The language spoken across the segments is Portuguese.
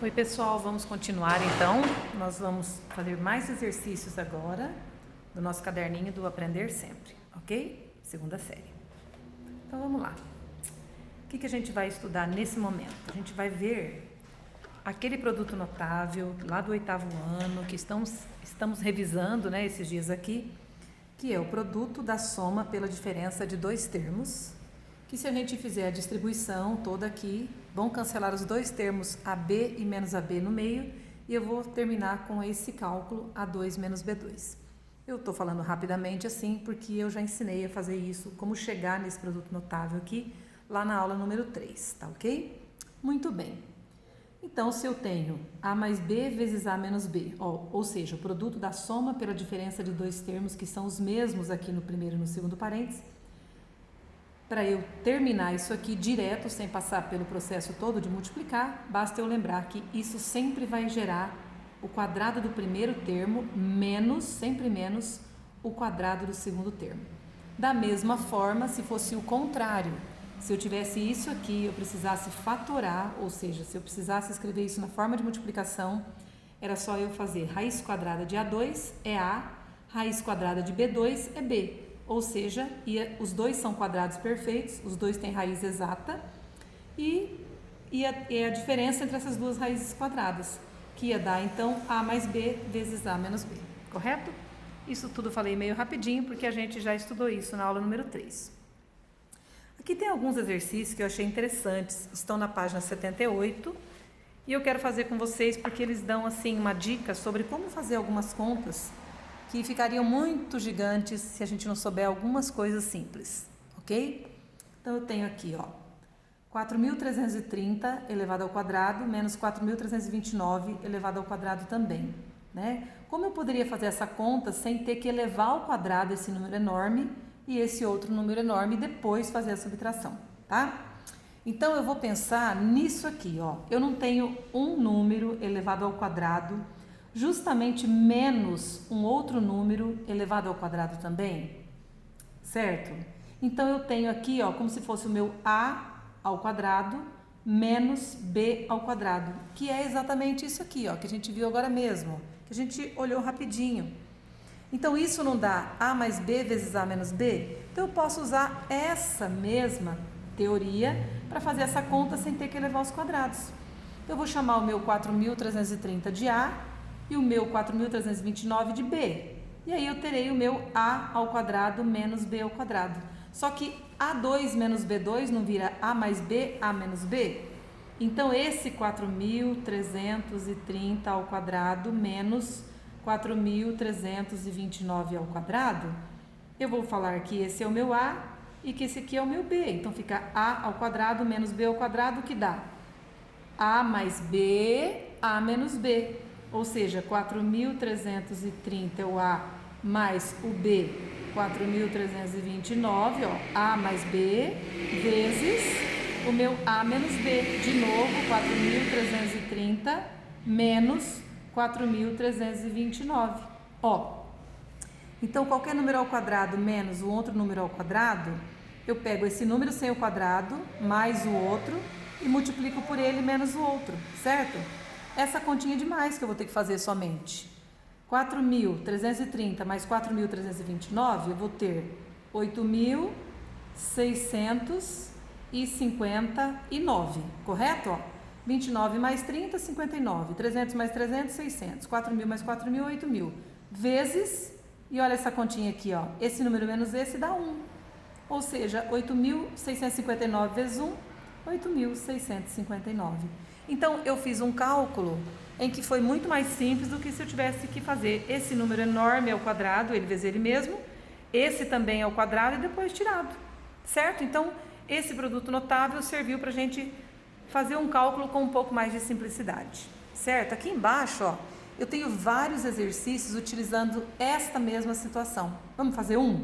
Oi pessoal, vamos continuar então. Nós vamos fazer mais exercícios agora do nosso caderninho do Aprender Sempre, ok? Segunda série. Então vamos lá. O que a gente vai estudar nesse momento? A gente vai ver aquele produto notável lá do 8º ano que estamos revisando, né, esses dias aqui, que é o produto da soma pela diferença de dois termos, que se a gente fizer a distribuição toda aqui, vão cancelar os dois termos AB e menos AB no meio, e eu vou terminar com esse cálculo A2 menos B2. Eu estou falando rapidamente assim, porque eu já ensinei a fazer isso, como chegar nesse produto notável aqui, lá na aula número 3, tá ok? Muito bem. Então, se eu tenho A mais B vezes A menos B, ou seja, o produto da soma pela diferença de dois termos que são os mesmos aqui no primeiro e no segundo parênteses, para eu terminar isso aqui direto, sem passar pelo processo todo de multiplicar, basta eu lembrar que isso sempre vai gerar o quadrado do primeiro termo menos, sempre menos, o quadrado do segundo termo. Da mesma forma, se fosse o contrário, se eu tivesse isso aqui, eu precisasse fatorar, ou seja, se eu precisasse escrever isso na forma de multiplicação, era só eu fazer raiz quadrada de A2 é A, raiz quadrada de B2 é B. Ou seja, os dois são quadrados perfeitos, os dois têm raiz exata, e a diferença entre essas duas raízes quadradas, que ia dar então A mais B vezes A menos B, correto? Isso tudo falei meio rapidinho, porque a gente já estudou isso na aula número 3. Aqui tem alguns exercícios que eu achei interessantes, estão na página 78, e eu quero fazer com vocês porque eles dão assim uma dica sobre como fazer algumas contas que ficariam muito gigantes se a gente não souber algumas coisas simples, ok? Então, eu tenho aqui, ó, 4.330 elevado ao quadrado menos 4.329 elevado ao quadrado também, né? Como eu poderia fazer essa conta sem ter que elevar ao quadrado esse número enorme e esse outro número enorme e depois fazer a subtração, tá? Então, eu vou pensar nisso aqui, ó. Eu não tenho um número elevado ao quadrado justamente menos um outro número elevado ao quadrado também, certo? Então, eu tenho aqui, ó, como se fosse o meu A ao quadrado menos B ao quadrado, que é exatamente isso aqui, ó, que a gente viu agora mesmo, que a gente olhou rapidinho. Então, isso não dá A mais B vezes A menos B? Então, eu posso usar essa mesma teoria para fazer essa conta sem ter que elevar os quadrados. Então, eu vou chamar o meu 4.330 de A e o meu 4.329 de B. E aí eu terei o meu A ao quadrado menos B ao quadrado. Só que A2 menos B2 não vira A mais B, A menos B? Então, esse 4.330 ao quadrado menos 4.329 ao quadrado, eu vou falar que esse é o meu A e que esse aqui é o meu B. Então, fica A ao quadrado menos B ao quadrado, que dá A mais B, A menos B. Ou seja, 4.330 é o A mais o B, 4.329, ó, A mais B, vezes o meu A menos B. De novo, 4.330 menos 4.329. Ó, então, qualquer número ao quadrado menos o outro número ao quadrado, eu pego esse número sem o quadrado, mais o outro, e multiplico por ele menos o outro, certo? Essa continha de mais que eu vou ter que fazer somente. 4.330 mais 4.329, eu vou ter 8.659, correto? Ó, 29 mais 30, 59. 300 mais 300, 600. 4.000 mais 4.000, 8.000. Vezes, e olha essa continha aqui, ó, esse número menos esse dá 1. Ou seja, 8.659 vezes 1, 8.659. Então, eu fiz um cálculo em que foi muito mais simples do que se eu tivesse que fazer esse número enorme ao quadrado, ele vezes ele mesmo, esse também ao quadrado e depois tirado, certo? Então, esse produto notável serviu para a gente fazer um cálculo com um pouco mais de simplicidade, certo? Aqui embaixo, ó, eu tenho vários exercícios utilizando esta mesma situação. Vamos fazer um?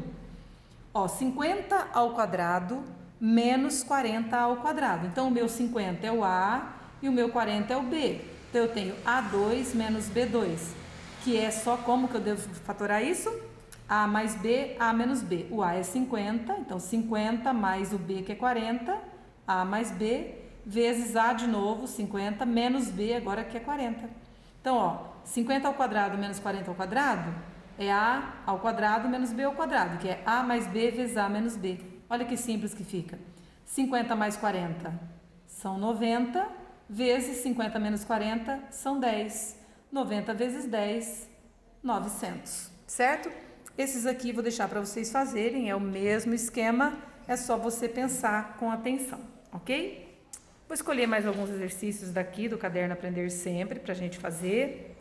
Ó, 50 ao quadrado menos 40 ao quadrado. Então, o meu 50 é o A e o meu 40 é o B. Então, eu tenho A2 menos B2, que é só como que eu devo fatorar isso? A mais B, A menos B. O A é 50, então 50 mais o B, que é 40, A mais B, vezes A de novo, 50, menos B agora que é 40. Então, ó, 50 ao quadrado menos 40 ao quadrado é A ao quadrado menos B ao quadrado, que é A mais B vezes A menos B. Olha que simples que fica. 50 mais 40 são 90, vezes 50 menos 40 são 10. 90 vezes 10, 900, certo? Esses aqui vou deixar para vocês fazerem, é o mesmo esquema, é só você pensar com atenção, ok? Vou escolher mais alguns exercícios daqui do caderno Aprender Sempre para a gente fazer.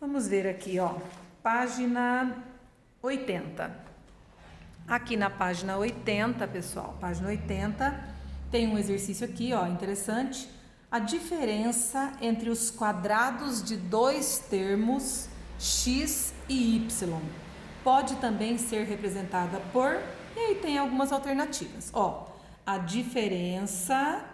Vamos ver aqui, ó, página 80. Aqui na página 80, pessoal, página 80, tem um exercício aqui, ó, interessante. A diferença entre os quadrados de dois termos x e y pode também ser representada por... E aí tem algumas alternativas, ó. A diferença,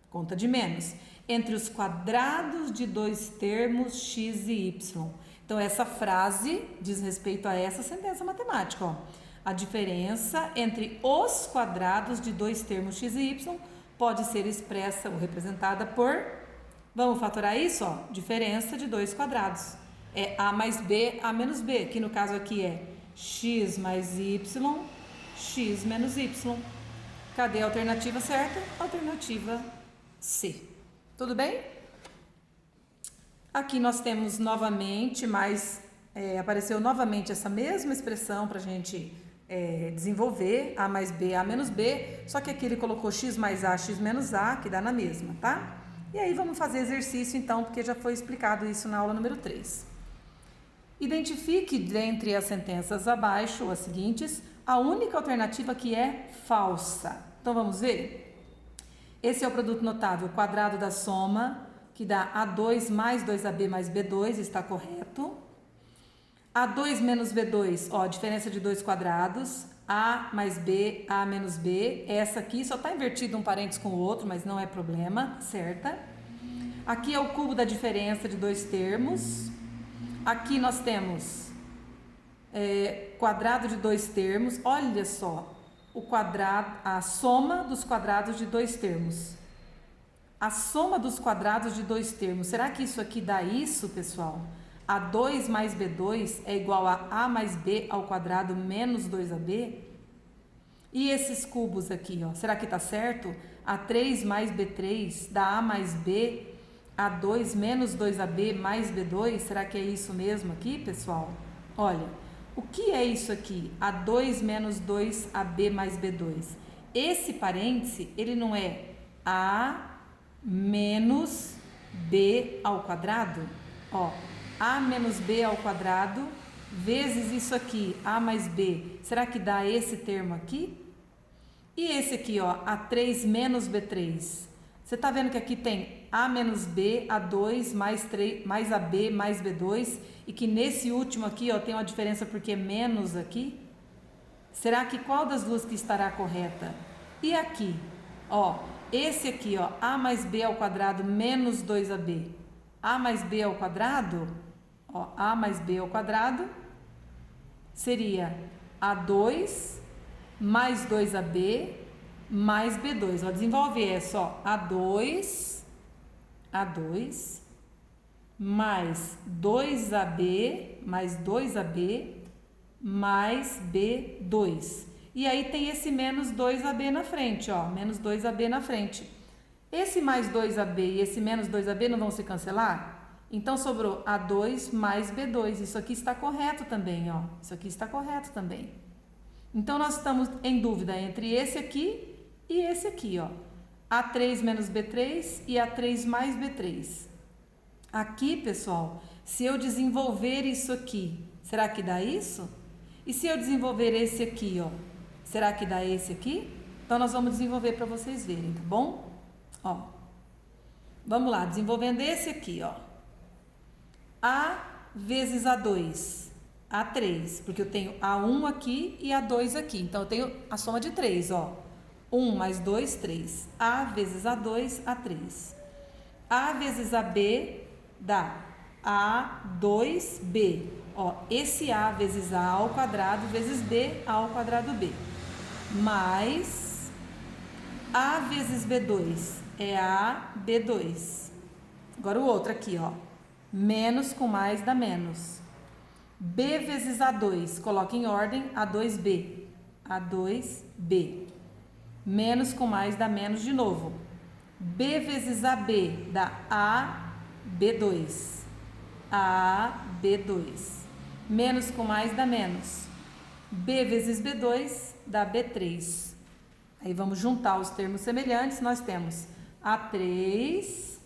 conta de menos, entre os quadrados de dois termos x e y. Então, essa frase diz respeito a essa sentença matemática, ó. A diferença entre os quadrados de dois termos x e y pode ser expressa ou representada por... Vamos fatorar isso, ó. Diferença de dois quadrados. É a mais b, a menos b, que no caso aqui é x mais y, x menos y. Cadê a alternativa certa? Alternativa C. Tudo bem? Aqui nós temos novamente, apareceu novamente essa mesma expressão para a gente desenvolver, A mais B, A menos B, só que aqui ele colocou x mais A, x menos A, que dá na mesma, tá? E aí vamos fazer exercício então, porque já foi explicado isso na aula número 3. Identifique dentre as sentenças abaixo, as seguintes, a única alternativa que é falsa. Então, vamos ver? Esse é o produto notável quadrado da soma, que dá A2 mais 2AB mais B2, está correto. A2 menos B2, ó, diferença de dois quadrados, A mais B, A menos B. Essa aqui só está invertido um parênteses com o outro, mas não é problema, certa? Aqui é o cubo da diferença de dois termos. Aqui nós temos quadrado de dois termos, olha só, o quadrado, a soma dos quadrados de dois termos. A soma dos quadrados de dois termos, será que isso aqui dá isso, pessoal? A2 mais B2 é igual a A mais B ao quadrado menos 2AB? E esses cubos aqui, ó, será que tá certo? A3 mais B3 dá A mais B, A2 menos 2AB mais B2, será que é isso mesmo aqui, pessoal? Olha, o que é isso aqui? A2 menos 2AB mais B2. Esse parêntese, ele não é A menos B ao quadrado? Ó, A menos B ao quadrado vezes isso aqui, A mais B. Será que dá esse termo aqui? E esse aqui, ó, A3 menos B3. Você tá vendo que aqui tem A menos B, A2 mais AB mais B2 e que nesse último aqui, ó, tem uma diferença porque é menos aqui? Será que qual das duas que estará correta? E aqui, ó, esse aqui, ó, A mais B ao quadrado menos 2AB. A mais B ao quadrado, ó, A mais B ao quadrado seria A2 mais 2AB mais B2. Ó, desenvolve essa, ó, A2 mais 2AB mais 2AB mais B2. E aí tem esse menos 2AB na frente, ó, menos 2AB na frente. Esse mais 2AB e esse menos 2AB não vão se cancelar? Então, sobrou A2 mais B2. Isso aqui está correto também, ó. Isso aqui está correto também. Então, nós estamos em dúvida entre esse aqui e esse aqui, ó. A3 menos B3 e A3 mais B3. Aqui, pessoal, se eu desenvolver isso aqui, será que dá isso? E se eu desenvolver esse aqui, ó, será que dá esse aqui? Então, nós vamos desenvolver para vocês verem, tá bom? Ó, vamos lá, desenvolvendo esse aqui, ó. A vezes A2, A3, porque eu tenho A1 aqui e A2 aqui. Então, eu tenho a soma de 3, ó. 1 mais 2, 3. A vezes A2, A3. A vezes AB dá A2B. Ó, esse A vezes A ao quadrado vezes B ao quadrado B. Mais A vezes B2 é A, B2. Agora o outro aqui, ó. Menos com mais dá menos. B vezes A2, coloca em ordem, A2B. A2B. Menos com mais dá menos de novo. B vezes AB dá AB2. AB2. Menos com mais dá menos. B vezes B2 dá B3. Aí vamos juntar os termos semelhantes. Nós temos A3,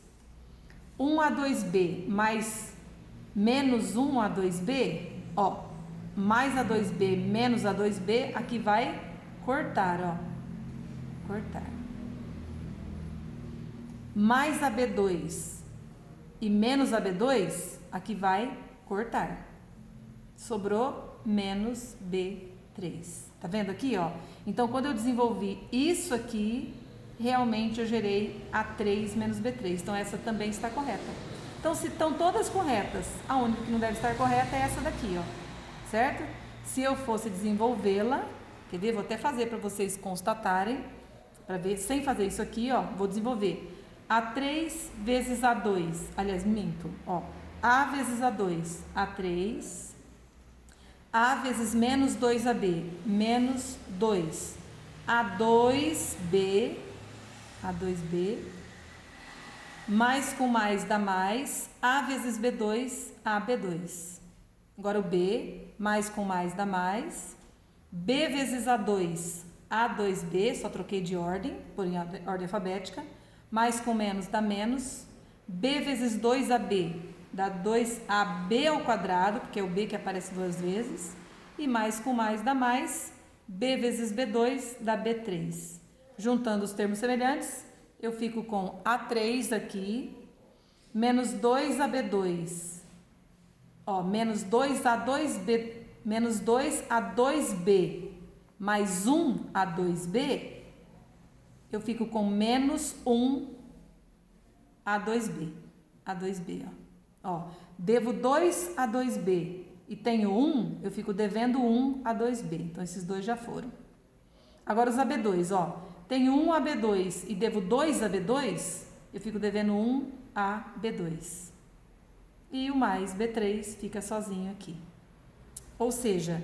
1A2B mais menos 1A2B, ó, mais A2B menos A2B, aqui vai cortar, ó, cortar. Mais AB2 e menos AB2, aqui vai cortar. Sobrou menos B3. Tá vendo aqui, ó? Então, quando eu desenvolvi isso aqui, realmente eu gerei A3 menos B3. Então, essa também está correta. Então, se estão todas corretas, a única que não deve estar correta é essa daqui, ó. Certo? Se eu fosse desenvolvê-la, quer ver? Vou até fazer para vocês constatarem, para ver, sem fazer isso aqui, ó, vou desenvolver. A3 vezes A2, aliás, minto, ó. A vezes A2, A3. A vezes menos 2AB, menos 2. A2B, mais com mais dá mais. A vezes B2, AB2. Agora o B, mais com mais dá mais. B vezes A2, A2B, só troquei de ordem, por ordem alfabética. Mais com menos dá menos. B vezes 2AB. Dá 2AB ao quadrado, porque é o B que aparece duas vezes. E mais com mais dá mais. B vezes B2 dá B3. Juntando os termos semelhantes, eu fico com A3 aqui, menos 2AB2. Ó, menos 2A2B, menos 2A2B, mais 1A2B, eu fico com menos 1A2B. A2B, ó. Ó, devo 2 a 2B e tenho 1, eu fico devendo 1 a 2B. Então, esses dois já foram. Agora, os AB2, ó. Tenho 1 a B2 e devo 2 a B2, eu fico devendo 1 a B2. E o mais B3 fica sozinho aqui. Ou seja,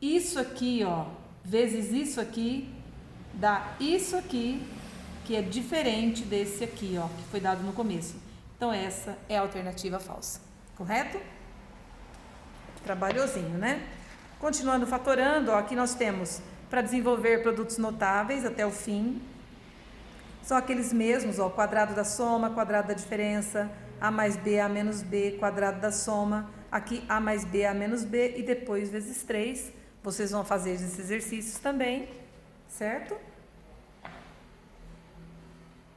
isso aqui, ó, vezes isso aqui, dá isso aqui, que é diferente desse aqui, ó, que foi dado no começo. Então, essa é a alternativa falsa, correto? Trabalhosinho, né? Continuando fatorando, ó, aqui nós temos para desenvolver produtos notáveis até o fim. São aqueles mesmos, ó, quadrado da soma, quadrado da diferença, A mais B, A menos B, quadrado da soma, aqui A mais B, A menos B e depois vezes 3. Vocês vão fazer esses exercícios também, certo?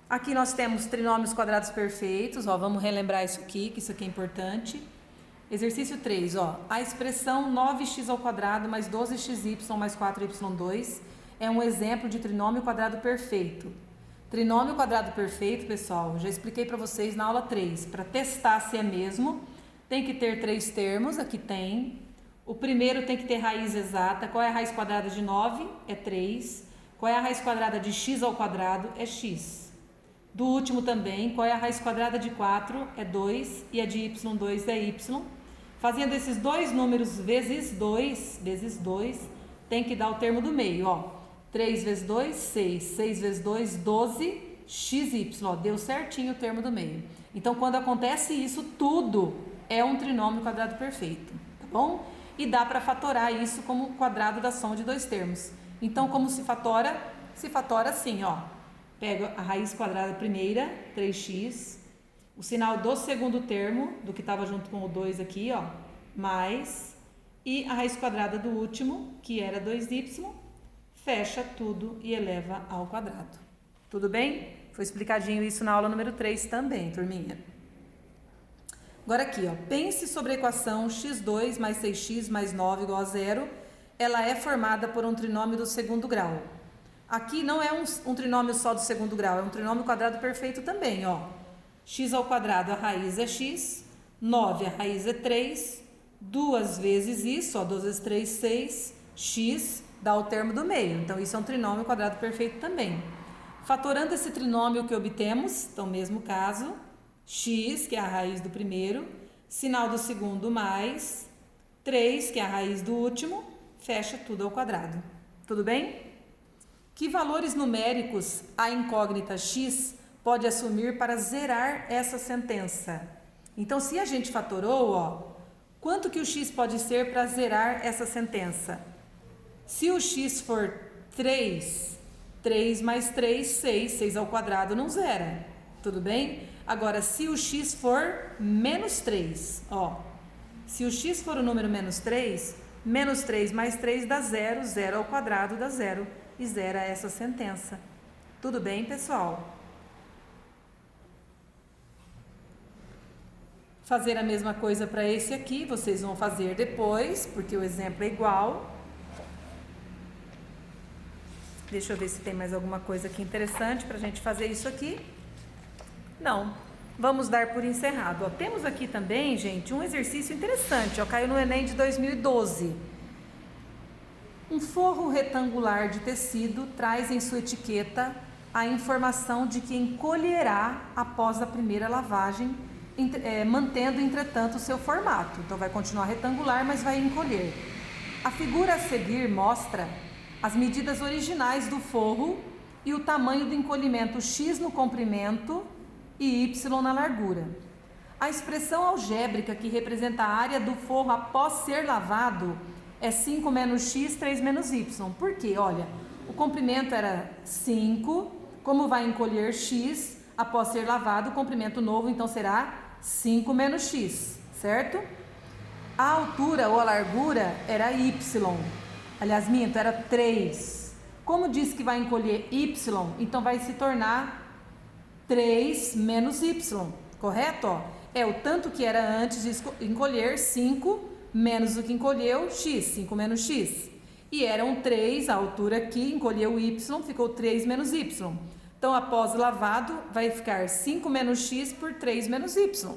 Aqui nós temos trinômios quadrados perfeitos, ó, vamos relembrar isso aqui, que isso aqui é importante. Exercício 3, ó, a expressão 9x ao quadrado mais 12xy mais 4y2 é um exemplo de trinômio quadrado perfeito. Trinômio quadrado perfeito, pessoal, já expliquei para vocês na aula 3, para testar se é mesmo, tem que ter 3 termos, aqui tem. O primeiro tem que ter raiz exata. Qual é a raiz quadrada de 9? É 3. Qual é a raiz quadrada de x ao quadrado? É x. Do último também, qual é a raiz quadrada de 4? É 2. E a de y2 é y. Fazendo esses dois números vezes 2, tem que dar o termo do meio, ó. 3 vezes 2, 6. 6 vezes 2, 12. xy, ó, deu certinho o termo do meio. Então, quando acontece isso, tudo é um trinômio quadrado perfeito, tá bom? E dá para fatorar isso como quadrado da soma de dois termos. Então, como se fatora? Se fatora assim, ó. Pego a raiz quadrada primeira, 3x, o sinal do segundo termo, do que estava junto com o 2 aqui, ó, mais, e a raiz quadrada do último, que era 2y, fecha tudo e eleva ao quadrado. Tudo bem? Foi explicadinho isso na aula número 3 também, turminha. Agora aqui, ó, pense sobre a equação x2 mais 6x mais 9 igual a 0. Ela é formada por um trinômio do segundo grau. Aqui não é um trinômio só do segundo grau, é um trinômio quadrado perfeito também, ó. X ao quadrado, a raiz é x, 9, a raiz é 3, 2 vezes isso, ó, 2 vezes 3, 6, x, dá o termo do meio. Então, isso é um trinômio quadrado perfeito também. Fatorando esse trinômio que obtemos, então mesmo caso, x, que é a raiz do primeiro, sinal do segundo mais 3, que é a raiz do último, fecha tudo ao quadrado. Tudo bem? Que valores numéricos a incógnita x pode assumir para zerar essa sentença? Então, se a gente fatorou, ó, quanto que o x pode ser para zerar essa sentença? Se o x for 3, 3 mais 3, 6, 6 ao quadrado não zera, tudo bem? Agora, se o x for menos 3, ó, se o x for o número menos 3 mais 3 dá 0, 0 ao quadrado dá 0 e zera essa sentença. Tudo bem, pessoal? Fazer a mesma coisa para esse aqui, vocês vão fazer depois, porque o exemplo é igual. Deixa eu ver se tem mais alguma coisa aqui interessante para a gente fazer isso aqui. Não, vamos dar por encerrado. Ó, temos aqui também, gente, um exercício interessante. Ó, caiu no Enem de 2012. Um forro retangular de tecido traz em sua etiqueta a informação de que encolherá após a primeira lavagem, mantendo, entretanto, o seu formato. Então, vai continuar retangular, mas vai encolher. A figura a seguir mostra as medidas originais do forro e o tamanho do encolhimento x no comprimento e y na largura. A expressão algébrica que representa a área do forro após ser lavado é 5 menos x, 3 menos y. Por quê? Olha, o comprimento era 5, como vai encolher x após ser lavado, o comprimento novo então será 5 menos x, certo? A altura ou a largura era y. Aliás, minto, era 3. Como diz que vai encolher y, então vai se tornar 3 menos y, correto? Ó, é o tanto que era antes de encolher, 5, menos o que encolheu, x, 5 menos x. E eram 3, a altura aqui, encolheu y, ficou 3 menos y. Então, após lavado, vai ficar 5 menos x por 3 menos y.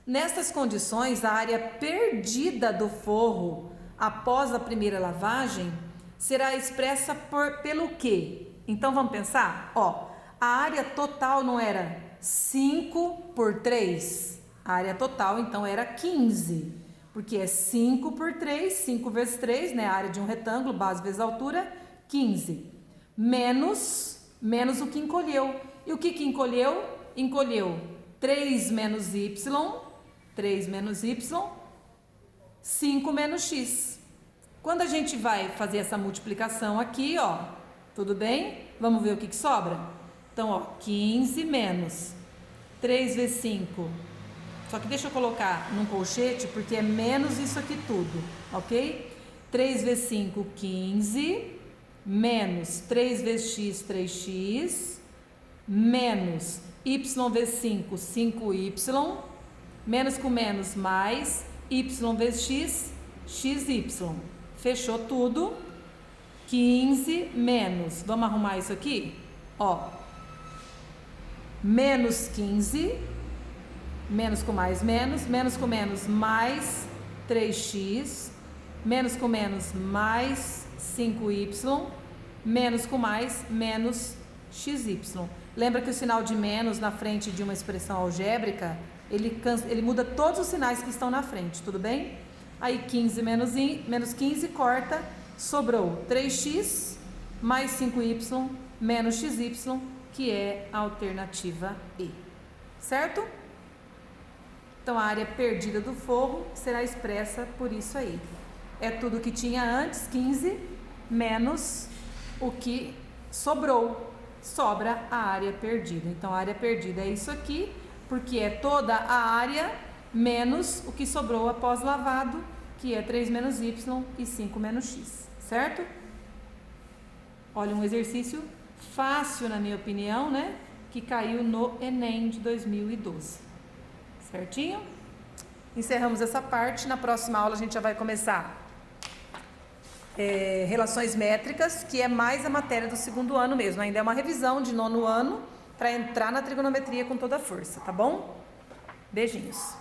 Nessas condições, a área perdida do forro após a primeira lavagem será expressa pelo quê? Então, vamos pensar? Ó, a área total não era 5 por 3? A área total, então, era 15. Porque é 5 por 3, 5 vezes 3, né? A área de um retângulo, base vezes altura, 15. Menos o que encolheu. E o que encolheu? Encolheu 3 menos y, 5 menos x. Quando a gente vai fazer essa multiplicação aqui, ó, tudo bem? Vamos ver o que sobra? Então, ó, 15 menos 3 vezes 5. Só que deixa eu colocar num colchete, porque é menos isso aqui tudo, ok? 3 vezes 5, 15, menos 3 vezes x, 3x, menos y vezes 5, 5y, menos com menos mais, y vezes x, xy. Fechou tudo. 15 menos, vamos arrumar isso aqui? Ó, menos 15, menos com mais 3x, menos com menos mais 5y, menos com mais menos xy. Lembra que o sinal de menos na frente de uma expressão algébrica, ele muda todos os sinais que estão na frente, tudo bem? Aí 15 menos 15 corta, sobrou 3x mais 5y menos xy, que é a alternativa E, certo? Então, a área perdida do forro será expressa por isso aí. É tudo que tinha antes, 15, menos o que sobrou. Sobra a área perdida. Então, a área perdida é isso aqui, porque é toda a área menos o que sobrou após lavado, que é 3 menos y e 5 menos x, certo? Olha, um exercício fácil, na minha opinião, né? Que caiu no Enem de 2012. Certinho? Encerramos essa parte. Na próxima aula a gente já vai começar relações métricas, que é mais a matéria do segundo ano mesmo. Ainda é uma revisão de nono ano para entrar na trigonometria com toda a força, tá bom? Beijinhos.